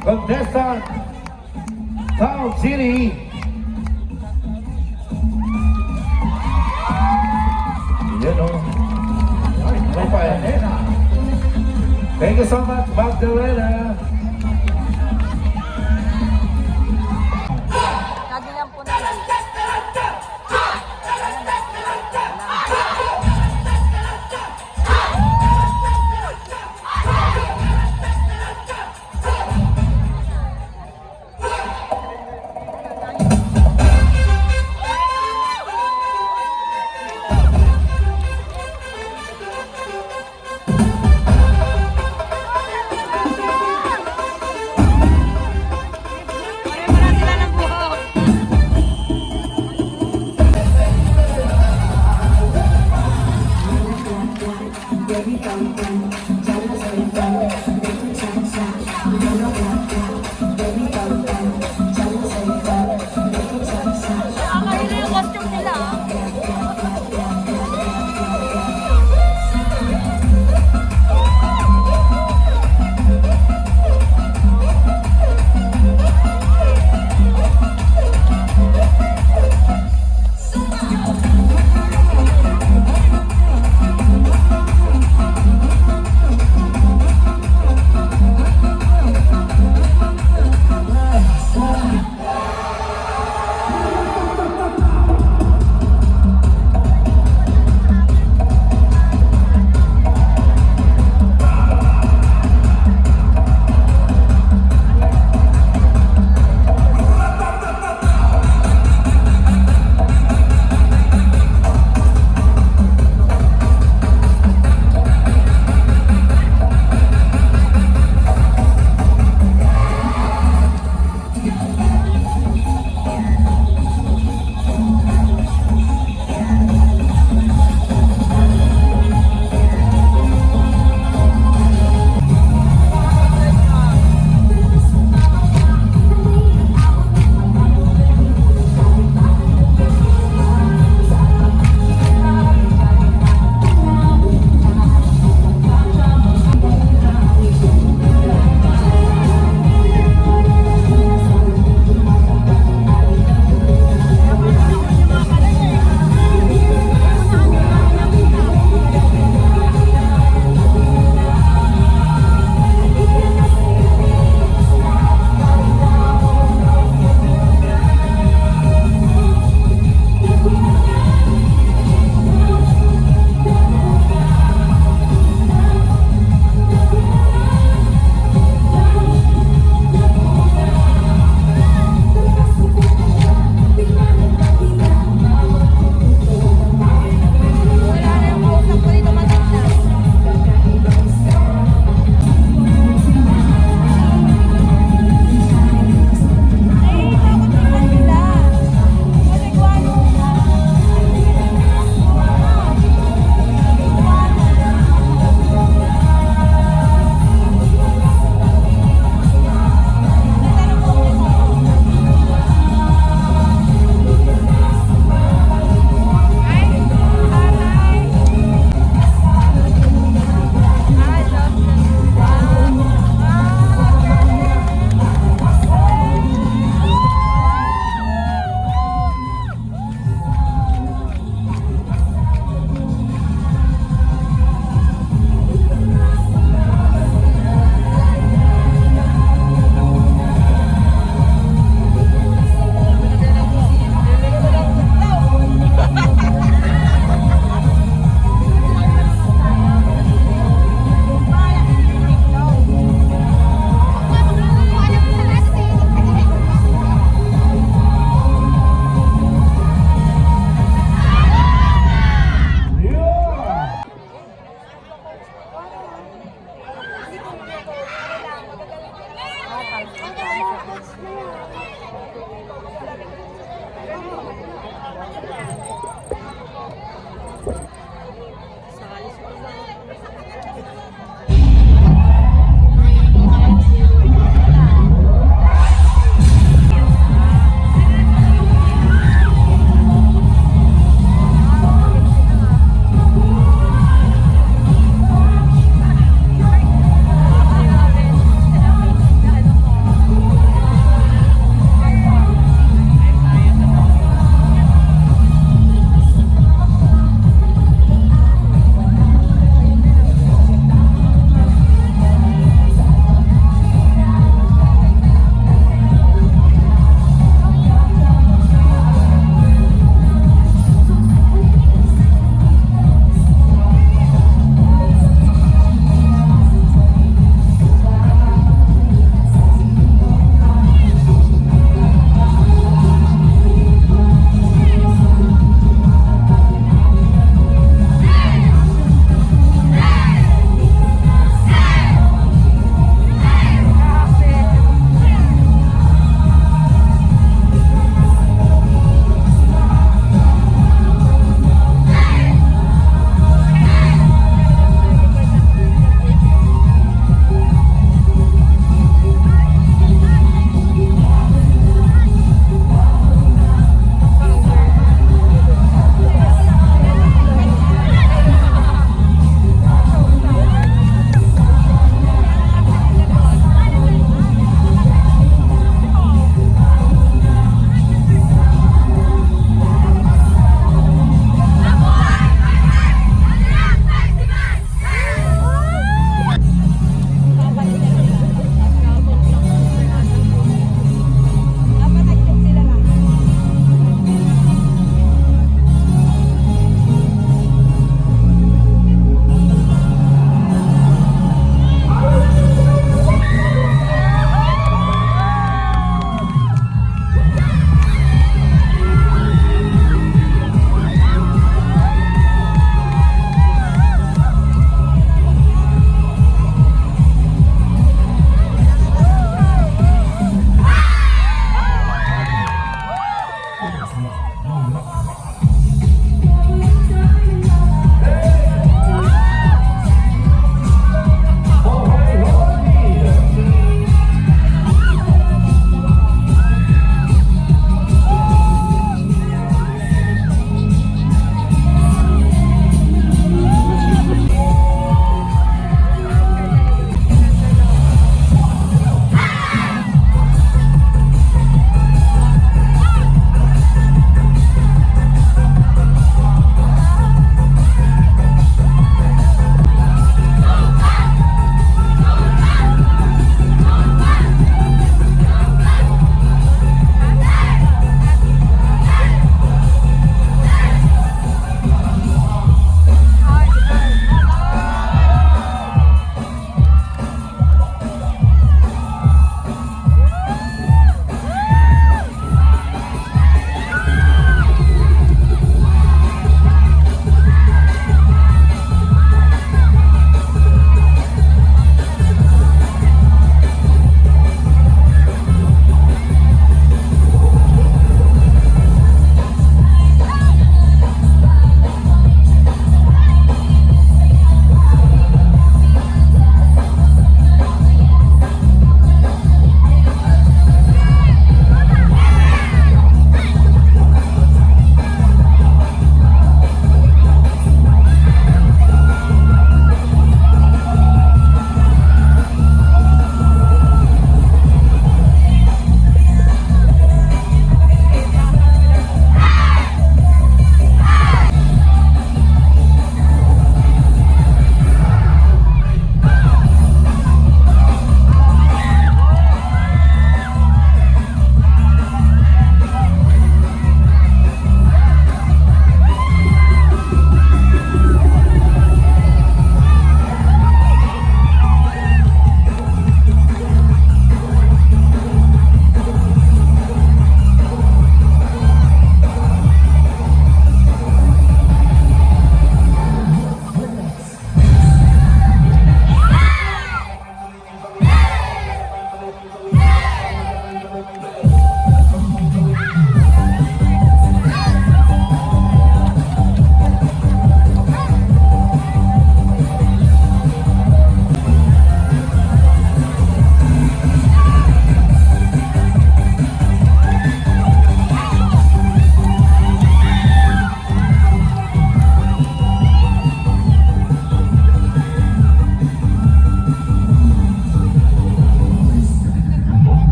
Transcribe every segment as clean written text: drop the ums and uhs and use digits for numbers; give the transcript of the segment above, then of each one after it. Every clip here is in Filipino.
contestant Town City. Yan o. Ay pa yan. Thank you so much, Magdalena. Lagi lang po na.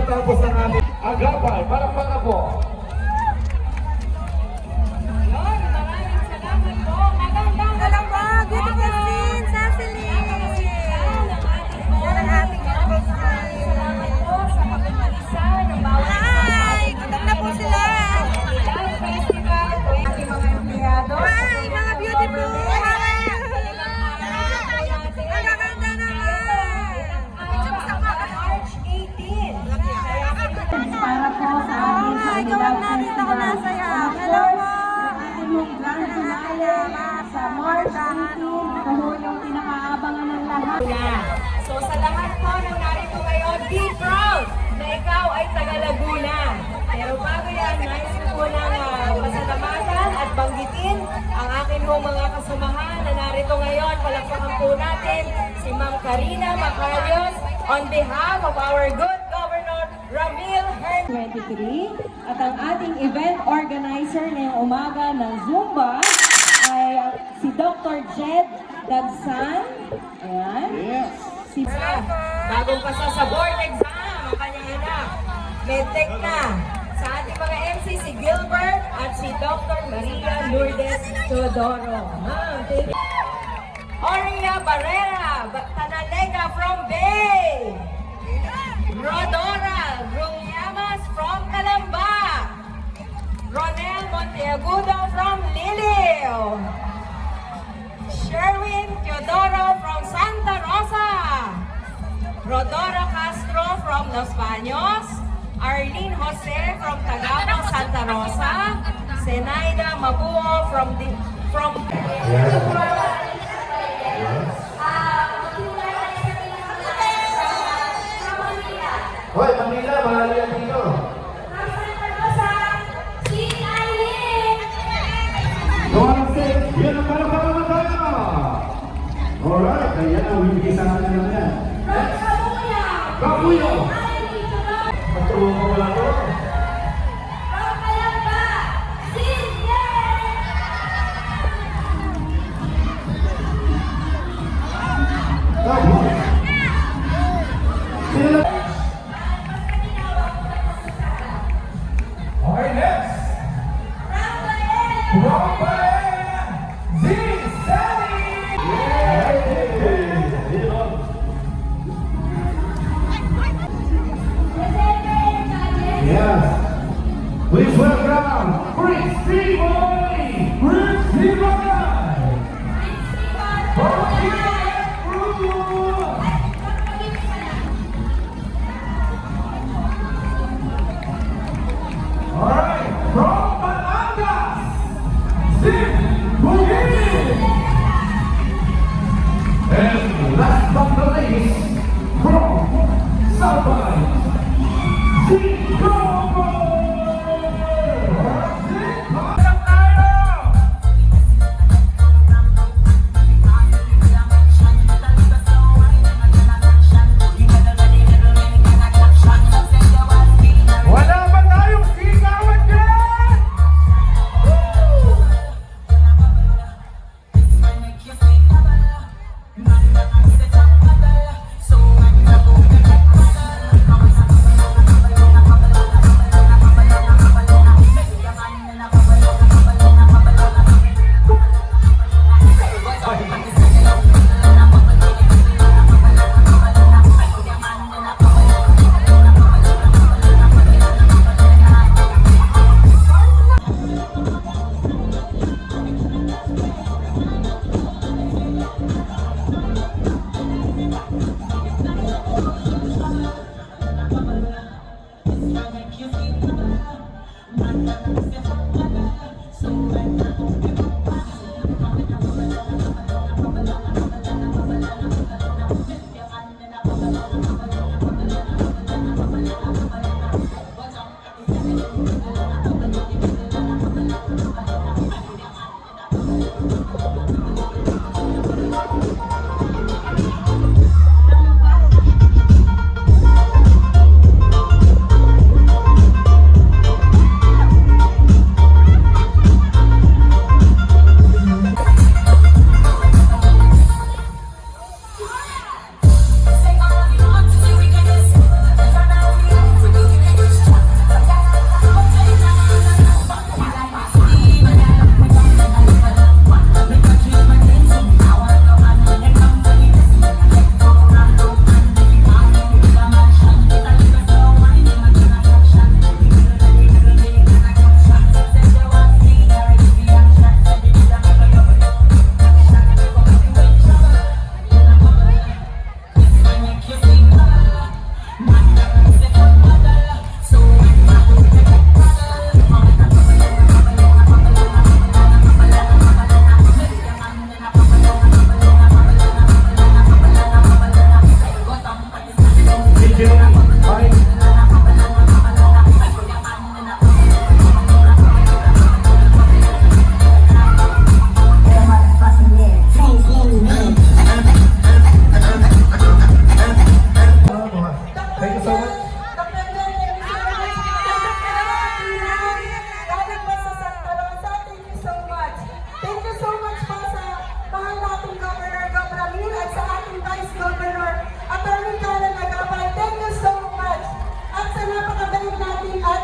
matapos ng aming agapay. Palakpakan po. Yun, maraming salamat po. Magandang Salamat, beautiful scene, Cecily. Yan ang ating beautiful scene. salamat po sa pagkakalisa ng bawat Hi! Gutom na po sila. Love Festival po yung ating mga empleyado. Hi, mga beautiful. Hi! Ang gaganda naman. March 18. Para po sa ating Hi, gawag natin ako nasaya. Hello po. ating grand finale sa March 18. Ito ho yung pinakaabangan ng lahat. So sa lahat po ng narito ngayon, be proud na ikaw ay taga Laguna. Pero bago yan, nais ko po ng pasalamatan at banggitin ang akin hong mga kasamahan na narito ngayon. Palakpakan po natin si Ma'am Karina Macarios on behalf of our good Governor Ramil Hernandez. 23 at ang ating event organizer ngayong umaga ng Zumba ay si Dr. Jed Dagsan. Ayan. Yes. Si Bagong pasa sa board exam, ang kanyang anak. Medtech na. Sa ating mga MC, si Gilbert at si Dr. Maria Lourdes Teodoro. Thank you. Oria Barrera, Tanalega from Bay. Rodora Runyamas from Calamba. Ronel Monteagudo from Liliw. Sherwin Teodoro from Santa Rosa. Rodora Castro from Los Baños. Arlene Jose from Tagamo, Santa Rosa. Zenaida Mabuo from Hoy, Manila, mahali yan dito. Yun ang palakpakan na tayo. Alright, ayan ang bibigay sa natin naman yan. Kapuyo! Patuwa ko wala ko. Okay, next. Rafael Zisani. Yes. Please welcome Prince T-Boy. Prince T-Boy. Alright, from Batangas, Zip Bugini. And last but not least, from Sabay, Zip Gobo. Wala ba tayong sigawan dyan?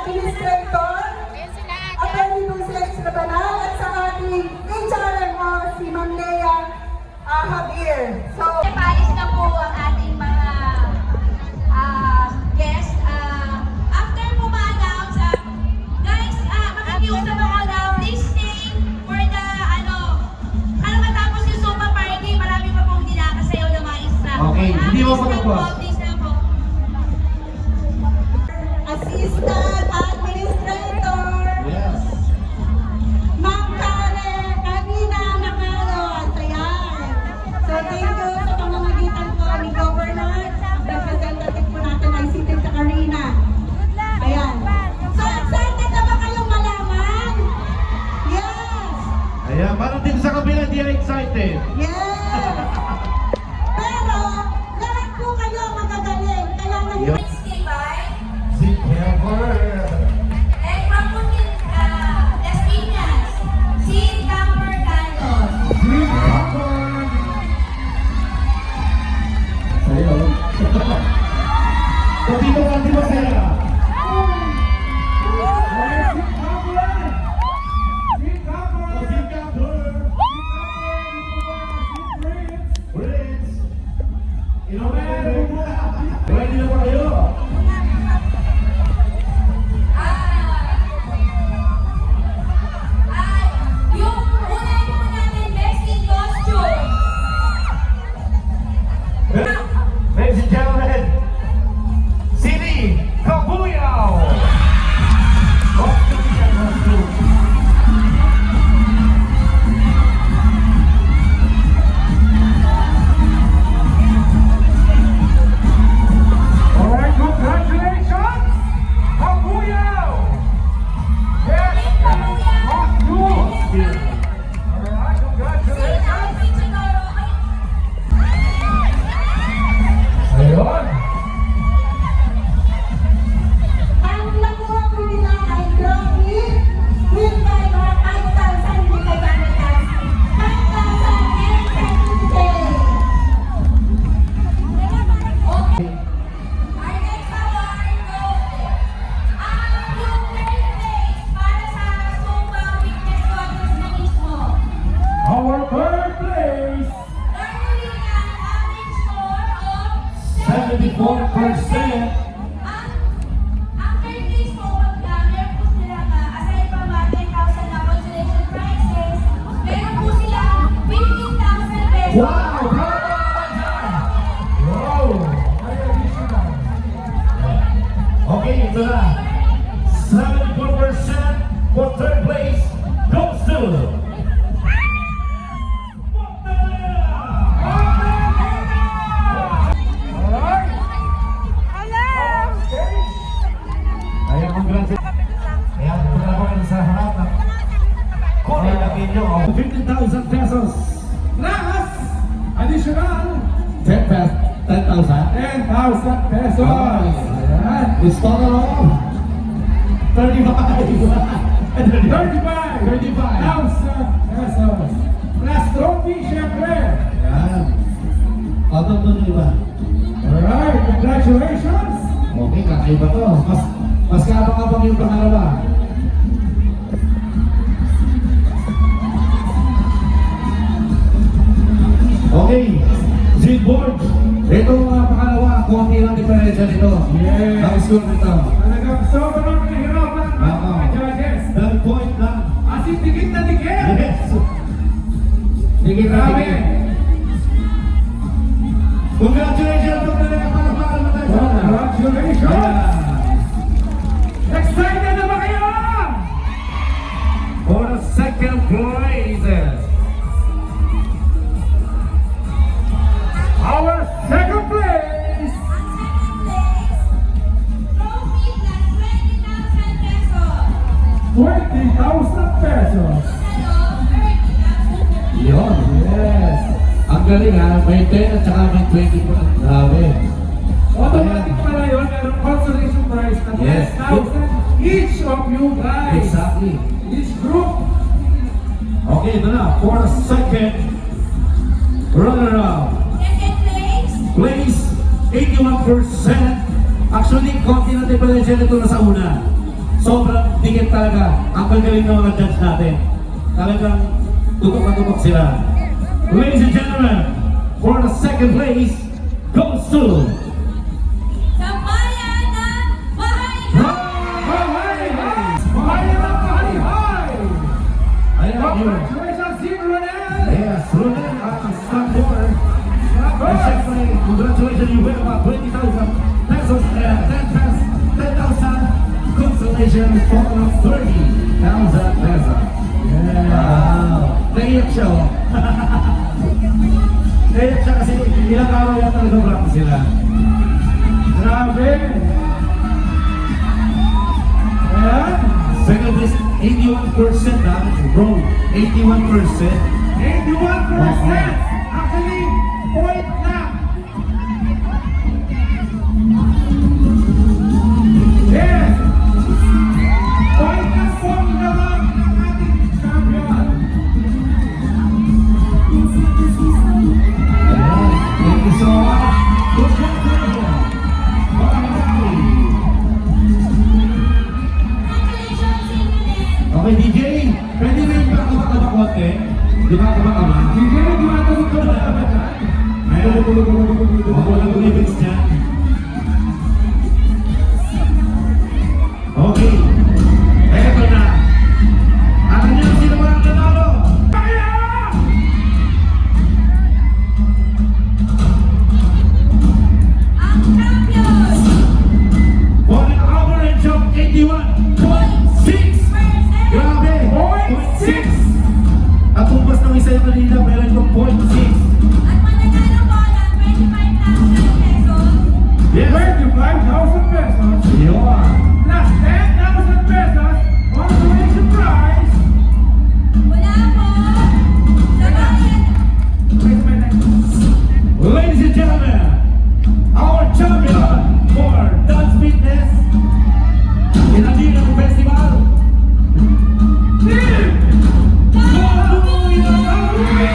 administrator, Attorney Dulce Rabanal, at sa ating HRMO, si Ma'am Lea Javier. So, Paris na po ang ating mga guests. After po ma-announce, guys, makikiusap ako na please stay for the, matapos yung Zumba party, marami pa pong dinakasayaw na mga isla. Okay, hindi mo pa po. Please lang po. Assistant Administrator, Yes. Ma'am Karen Kanina Nakalos. Ayan. So, thank you sa pamamagitan po ni Governor, representative po natin ay si Tita Karina. Ayan. So, excited na ba kayong malaman? Yes! Ayan, parang din sa kabila, di excited. Yes! Pero, lahat po kayo magagaling. Kaya nang Please stay by. Sit careful. And from Las Piñas, si Camper Carlos. Sa'yo. Kapito ka, di ba sa'yo? Ready na ba kayo? Yung unahin po natin, best in costume. Ladies and gentlemen, Sini Kabuyao! Alright, congratulations! Kabuyao! Yes! Costume! Alright, congratulations! Ayun! ang nakuha po nila ay trophy with by 5,000 with the benefits, 5,000 and certificate. Our next award goes, yung third place para sa Zumba Fitness Contest na mismo. Our third place! Normally, ang average score of 74%. Ang third place po, meron po sila aside from 10,000 na consolation prizes, meron po sila 15,000 pesos. Wow! Wow! Okay, ito na. 74% for third place goes to... Alright! Ayan, congratulations. Ayan, pagkakaroon sa harap na kulay na ninyo. 15,000 pesos. Plus, additional 10,000? 10,000 pesos. Ayan. It's total of 35. 35,000 pesos. Plus trophy, syempre. Ayan. Patong doon yung iba. Alright, congratulations. Okay, kakaiba to. Mas kaabang-abang yung pangalawa. Okay, Zidboard. Ito mga pangalawa, konti lang diferensya nito. Yes. Ang score nito. Talagang sobrang nahihirapan ang Oo. mga judges. Dahil point lang. As in, dikit na dikit. Yes. Tigil na Grabe. tigil. Congratulations! Ito na lang ang palapakal na tayo. Congratulations. Ayan. Excited na ba kayo? For the second place, Our second place. Trophy plus 20,000 pesos. 20,000 pesos. yun. Yes. Ang galing ha, may 10 at saka may 20 po. Grabe. Automatic pala yun. Merong consolation prize na Yes. 10,000 each of you guys. Exactly. Each group. Okay, ito na. For the second runner-up. Second place, Place 81%. Actually, konti na diferensya nito na sa una. sobrang dikit talaga. Ang gagaling ng mga judge natin. Talagang tutok na tutok sila. Ladies and gentlemen, for the second place goes to Sa bayan ng Bahay. Ayan yun. Congratulations, Team Ronel! Yes, Ronel at Sandor. And syempre, congratulations, you win about 20,000 pesos and 10,000 consolation total of 30,000 pesos. Wow! Naiyak siya, oh. Naiyak siya kasi ilang araw yan talaga practice sila. Grabe! Ayan! Second is 81% na, bro. 81%. 81%! Actually, point na! Yes! Point na po naman ang ating champion! Ayan. Thank you so much. Congratulations. Bye-bye. Okay, DJ, pwede ba yung pakabak konti? Di ba kabak-kabak? Hindi na tumatawag ko na ba dyan? Ayun, walang lyrics dyan. Okay, eto na. Alam niyo sino ba ang nanalo? Ang champion. For an average of 81.6. Grabe! 0.6! At umpas ng isa yung kanina, meron yung 0.6. At mananalo po ng 25,000 pesos. Yes! 25,000 pesos Yun! plus 10,000 pesos consolation prize! Wala po. Sa bayan. Ladies and gentlemen, our champion for Dance Fitness in Andino Festival, Team Kabuya!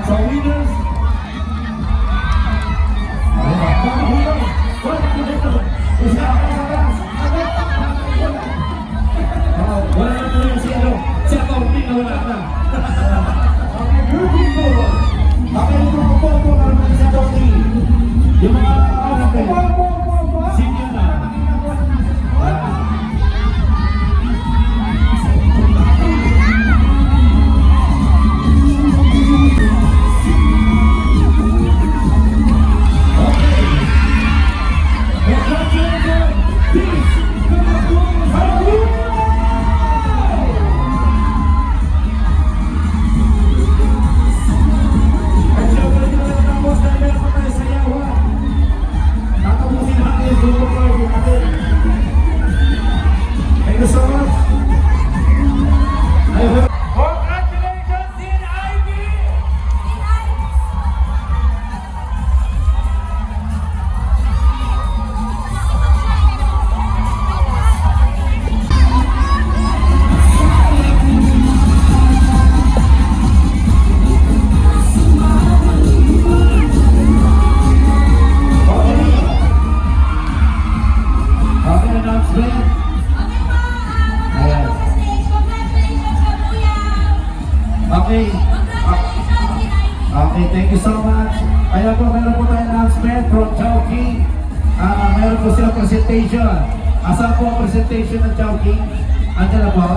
So winners, wala na tuloy si ano, si Atorni na wala na. Okay, ito ang photo ng si Atorni. Yung mga senior na. Thank you so much. I hope Congratulations, Team Ivy! okay, announcement. Ayan. Sa stage. Congratulations, Kabuya. Okay. Congratulations, Team Ivy. Okay, thank you so much. Ayan po, meron po tayong announcement from Chowking. Meron po silang presentation. Asan po ang presentation ng Chowking? Andiyan na po.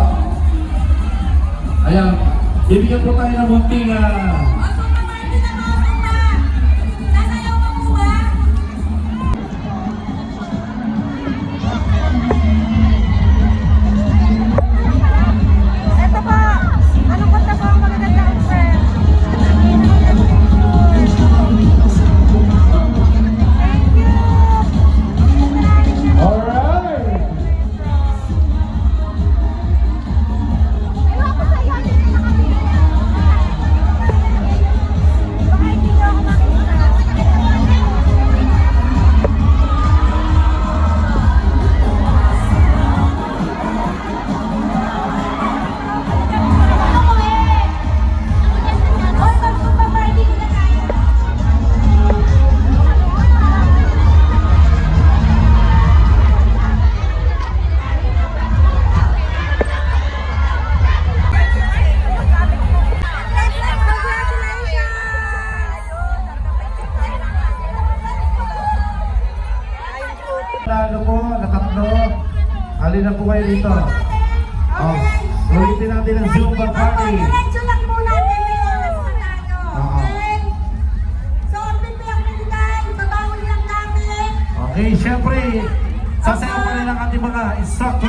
Ayan, bibigyan po tayo ng munting O, Super Market na mga Sumba. Sasayaw ka po ba? Ito pa. Anong kanta pa ang magaganda ang friend? Thank you! lang po kayo dito. Oh, ulitin natin ang Zumba Opo, party. diretso lang po natin may oras na tayo. Oo. Okay? So, prepare na tayo. Babawal lang namin. Okay, syempre, sasayaw pa rin ang ating mga instructor